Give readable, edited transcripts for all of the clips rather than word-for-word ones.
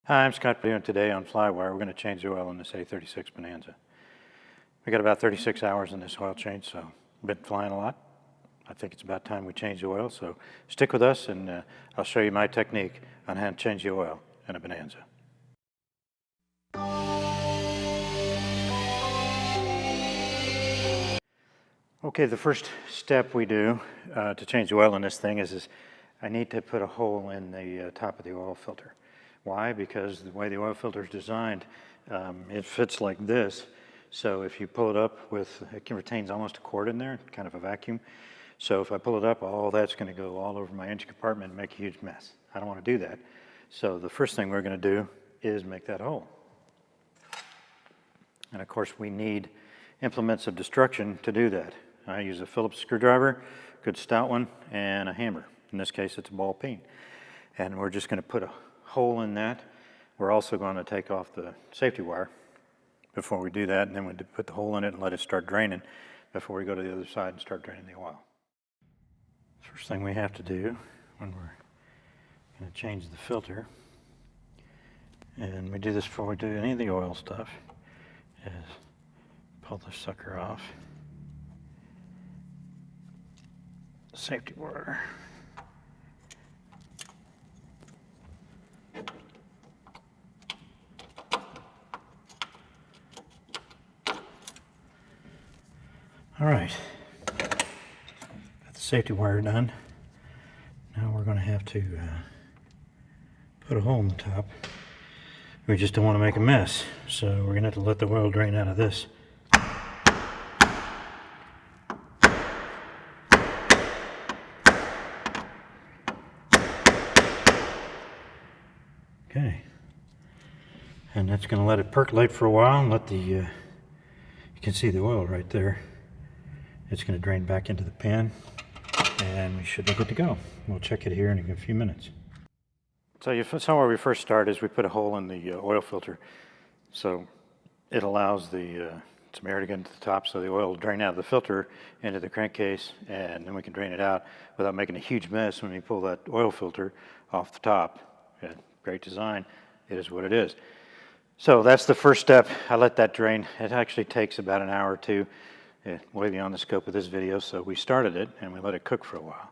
Hi, I'm Scott Purdue, and today on FlyWire we're going to change the oil in this A36 Bonanza. We got about 36 hours in this oil change, so been flying a lot. I think it's about time we change the oil, so stick with us and I'll show you my technique on how to change the oil in a Bonanza. Okay, the first step we do to change the oil in this thing is I need to put a hole in the top of the oil filter. Why? Because the way the oil filter is designed, it fits like this. So if you pull it up it retains almost a quart in there, kind of a vacuum. So if I pull it up, all that's going to go all over my engine compartment and make a huge mess. I don't want to do that. So the first thing we're going to do is make that hole. And of course we need implements of destruction to do that. I use a Phillips screwdriver, good stout one, and a hammer. In this case it's a ball peen. And we're just going to put a hole in that. We're also going to take off the safety wire before we do that, and then we put the hole in it and let it start draining before we go to the other side and start draining the oil. First thing we have to do when we're going to change the filter, and we do this before we do any of the oil stuff, is pull the sucker off. Safety wire. All right, got the safety wire done. Now we're going to have to put a hole in the top. We just don't want to make a mess, so we're going to have to let the oil drain out of this. Okay, and that's going to let it percolate for a while and let the, you can see the oil right there. It's going to drain back into the pan, and we should be good to go. We'll check it here in a few minutes. So where we first start is we put a hole in the oil filter, so it allows some air to get into the top, so the oil will drain out of the filter into the crankcase, and then we can drain it out without making a huge mess when we pull that oil filter off the top. Yeah, great design. It is what it is. So that's the first step. I let that drain. It actually takes about an hour or two. Way beyond the scope of this video, so we started it and we let it cook for a while.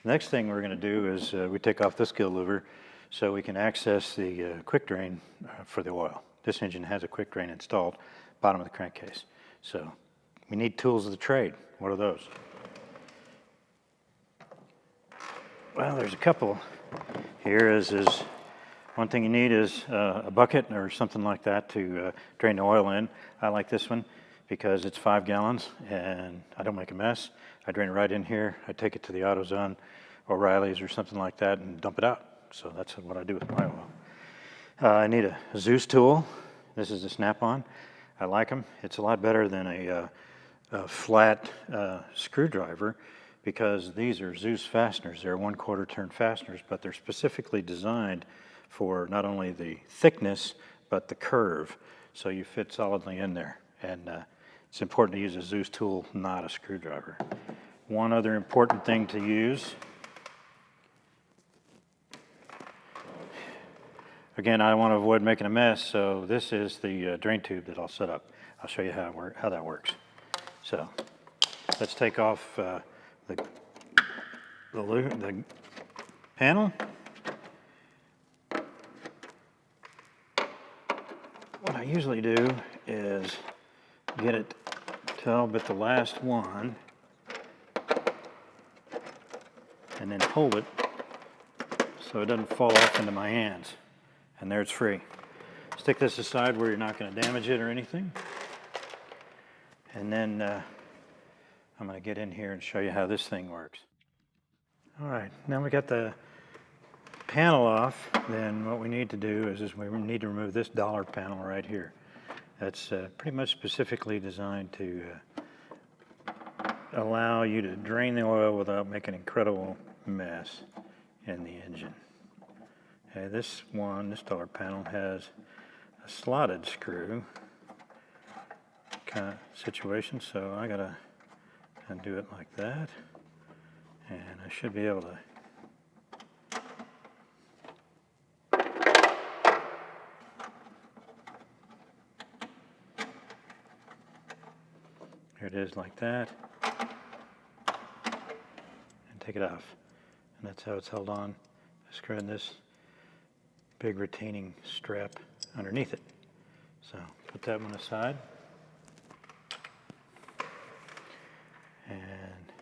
The next thing we're going to do is we take off this gill louver so we can access the quick drain for the oil. This engine has a quick drain installed, bottom of the crankcase. So we need tools of the trade. What are those? Well, there's a couple here. Is one thing you need is a bucket or something like that to drain the oil in. I like this one because it's 5 gallons and I don't make a mess. I drain it right in here. I take it to the AutoZone or Riley's or something like that and dump it out. So that's what I do with my oil. I need a Zeus tool. This is a snap-on. I like them. It's a lot better than a flat screwdriver because these are Zeus fasteners. They're 1/4 turn fasteners, but they're specifically designed for not only the thickness but the curve, so you fit solidly in there. And it's important to use a Zeus tool, not a screwdriver. One other important thing to use, again, I want to avoid making a mess, so this is the drain tube that I'll set up. I'll show you how that works. So let's take off the panel. What I usually do is get it to all but the last one and then hold it so it doesn't fall off into my hands, and there it's free. Stick this aside where you're not going to damage it or anything, and then I'm going to get in here and show you how this thing works. Alright, now we got the panel off. Then what we need to do is we need to remove this dollar panel right here. That's pretty much specifically designed to allow you to drain the oil without making an incredible mess in the engine. Okay, this dollar panel has a slotted screw kind of situation, so I gotta do it like that, and I should be able to There it is, like that. And take it off. And that's how it's held on. Screwing this big retaining strap underneath it. So put that one aside. And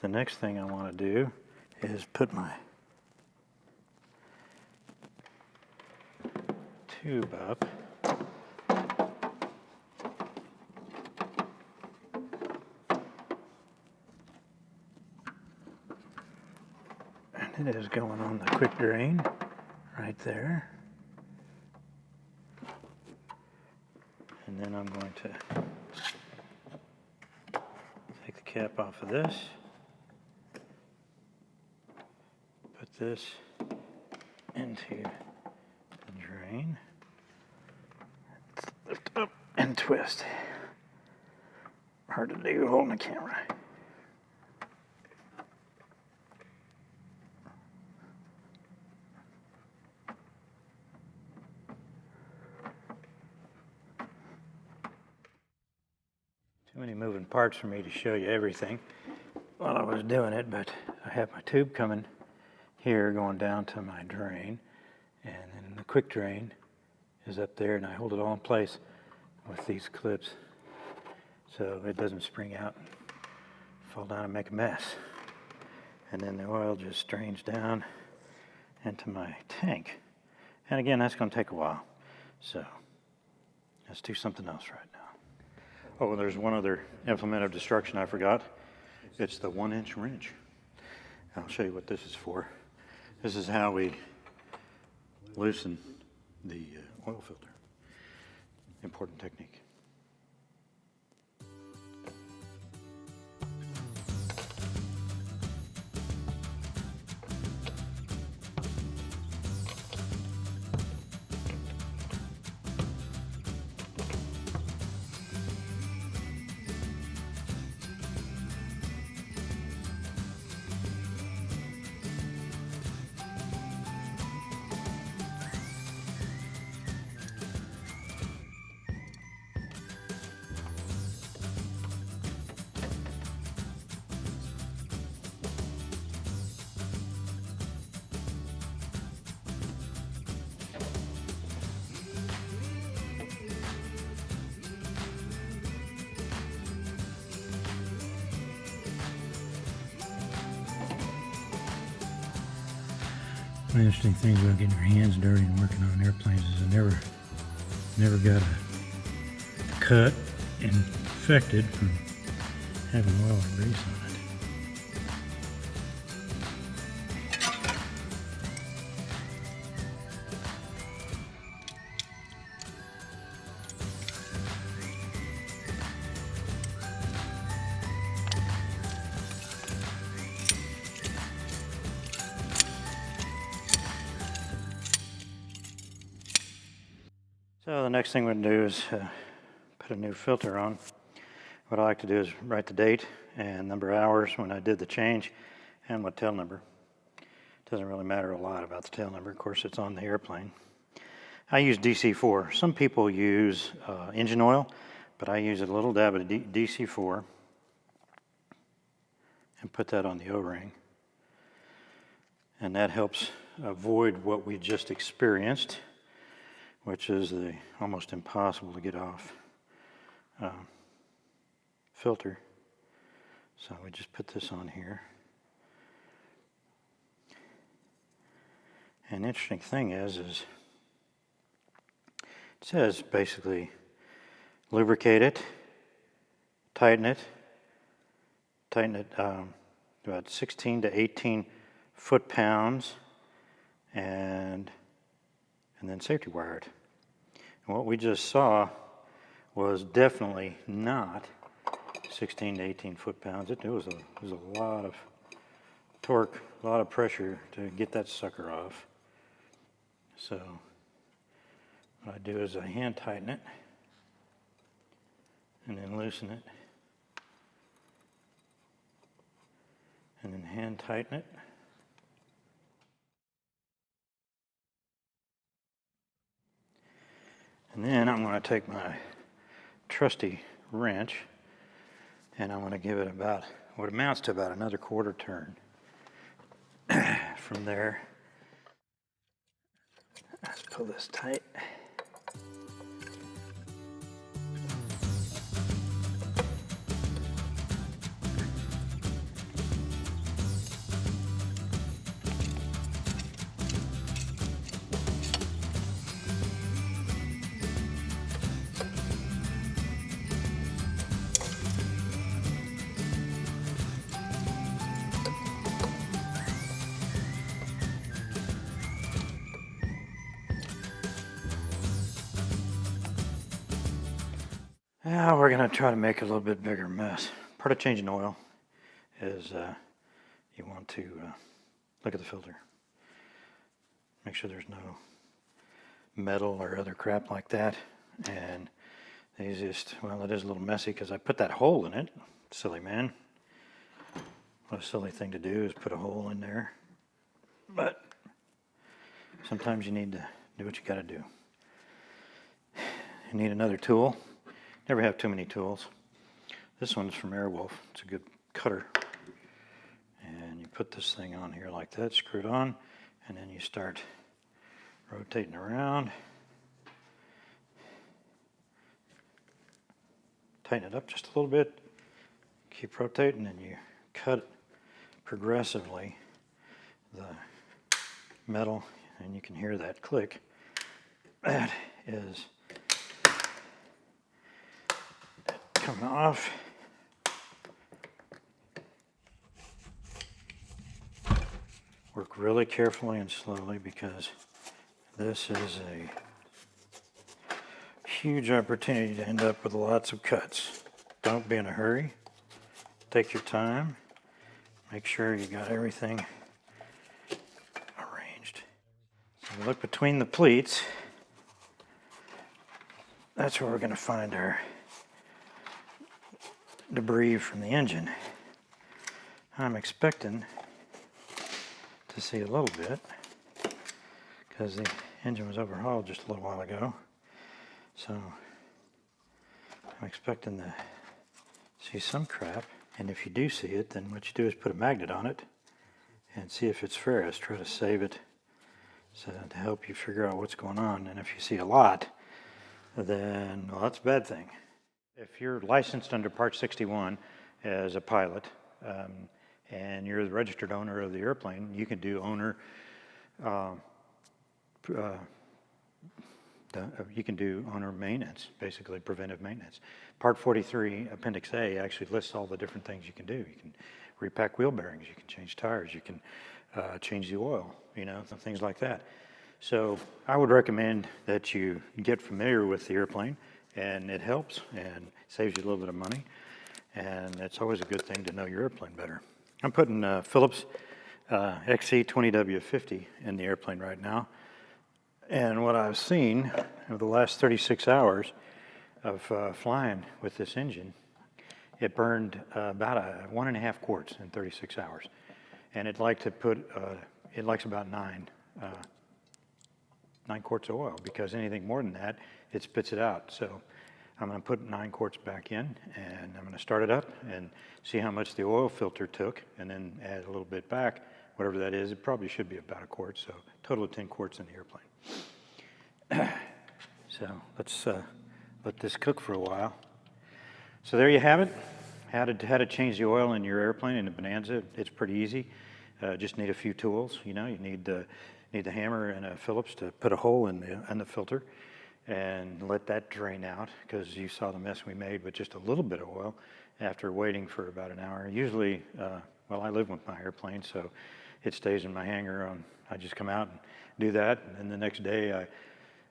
the next thing I want to do is put my tube up. And it is going on the quick drain right there. And then I'm going to take the cap off of this. Put this into the drain. Lift up and twist. Hard to do holding the camera. Too many moving parts for me to show you everything while I was doing it, but I have my tube coming here going down to my drain, and then the quick drain is up there, and I hold it all in place with these clips so it doesn't spring out and fall down and make a mess. And then the oil just drains down into my tank. And again, that's going to take a while, so let's do something else right now. Oh, there's one other implement of destruction I forgot. It's the 1-inch wrench. I'll show you what this is for. This is how we loosen the oil filter. Important technique. One interesting thing about getting your hands dirty and working on airplanes is I never got a cut infected from having oil or grease on it. So the next thing we're going to do is put a new filter on. What I like to do is write the date and number of hours when I did the change and what tail number. It doesn't really matter a lot about the tail number. Of course, it's on the airplane. I use DC4. Some people use engine oil, but I use a little dab of DC4 and put that on the O-ring. And that helps avoid what we just experienced, which is the almost impossible to get off filter. So we just put this on here. And the interesting thing is it says basically lubricate it, tighten it about 16 to 18 foot-pounds, and then safety wire it. And what we just saw was definitely not 16 to 18 foot-pounds. It was a lot of torque, a lot of pressure to get that sucker off. So what I do is I hand tighten it and then loosen it, and then hand tighten it. And then I'm going to take my trusty wrench And I'm going to give it about what amounts to about another quarter turn. From there, let's pull this tight. Now we're going to try to make a little bit bigger mess. Part of changing oil is you want to look at the filter. Make sure there's no metal or other crap like that. And the easiest, well, it is a little messy because I put that hole in it. Silly man. What a silly thing to do is put a hole in there. But sometimes you need to do what you got to do. You need another tool. Never have too many tools. This one's from Airwolf. It's a good cutter. And you put this thing on here like that, screw it on, and then you start rotating around. Tighten it up just a little bit. Keep rotating, and you cut progressively the metal, and you can hear that click. That is coming off. Work really carefully and slowly because this is a huge opportunity to end up with lots of cuts. Don't be in a hurry. Take your time. Make sure you got everything arranged. So look between the pleats. That's where we're going to find our debris from the engine. I'm expecting to see a little bit because the engine was overhauled just a little while ago. So I'm expecting to see some crap. And if you do see it, then what you do is put a magnet on it and see if it's ferrous. Try to save it so to help you figure out what's going on. And if you see a lot, then, well, that's a bad thing. If you're licensed under Part 61 as a pilot, and you're the registered owner of the airplane, you can do owner maintenance, basically preventive maintenance. Part 43, Appendix A, actually lists all the different things you can do. You can repack wheel bearings, you can change tires, you can change the oil, things like that. So I would recommend that you get familiar with the airplane, and it helps and saves you a little bit of money. And it's always a good thing to know your airplane better. I'm putting Phillips XC20W50 in the airplane right now. And what I've seen over the last 36 hours of flying with this engine, it burned about 1.5 quarts in 36 hours. And it likes about 9 quarts of oil, because anything more than that, it spits it out. So I'm going to put 9 quarts back in, and I'm going to start it up and see how much the oil filter took, and then add a little bit back, whatever that is. It probably should be about 1 quart, so total of 10 quarts in the airplane. So let's let this cook for a while. So there you have it. How to change the oil in your airplane in the Bonanza. It's pretty easy. Just need a few tools. You need the hammer and a Phillips to put a hole in the filter and let that drain out, because you saw the mess we made with just a little bit of oil after waiting for about an hour. Usually, well, I live with my airplane, so it stays in my hangar. I just come out and do that, and then the next day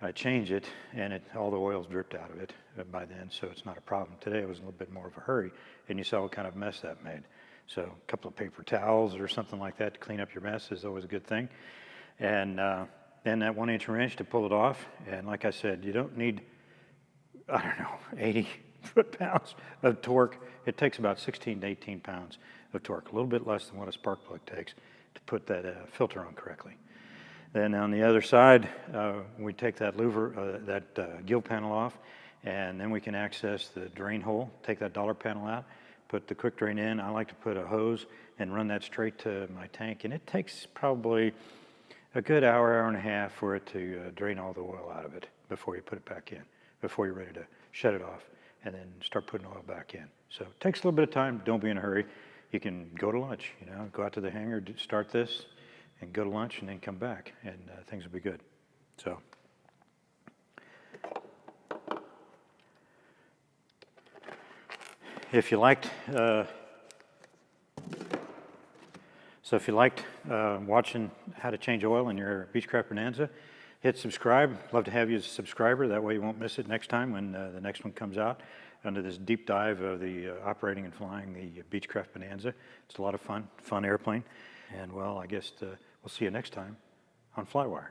I change it, and all the oil's dripped out of it by then, so it's not a problem. Today it was a little bit more of a hurry, and you saw what kind of mess that made. So a couple of paper towels or something like that to clean up your mess is always a good thing. And then that 1-inch wrench to pull it off. And like I said, you don't need, 80 foot-pounds of torque. It takes about 16 to 18 pounds of torque, a little bit less than what a spark plug takes to put that filter on correctly. Then on the other side, we take that louver, that gill panel off, and then we can access the drain hole, take that dollar panel out, put the quick drain in. I like to put a hose and run that straight to my tank, and it takes probably a good hour, hour and a half for it to drain all the oil out of it before you put it back in, before you're ready to shut it off and then start putting oil back in. So it takes a little bit of time. Don't be in a hurry. You can go to lunch, you know, go out to the hangar, start this, and go to lunch, and then come back, and things will be good. So. If you liked, watching how to change oil in your Beechcraft Bonanza, hit subscribe. Love to have you as a subscriber. That way you won't miss it next time when the next one comes out under this deep dive of the operating and flying the Beechcraft Bonanza. It's a lot of fun airplane. And well, I guess we'll see you next time on FlyWire.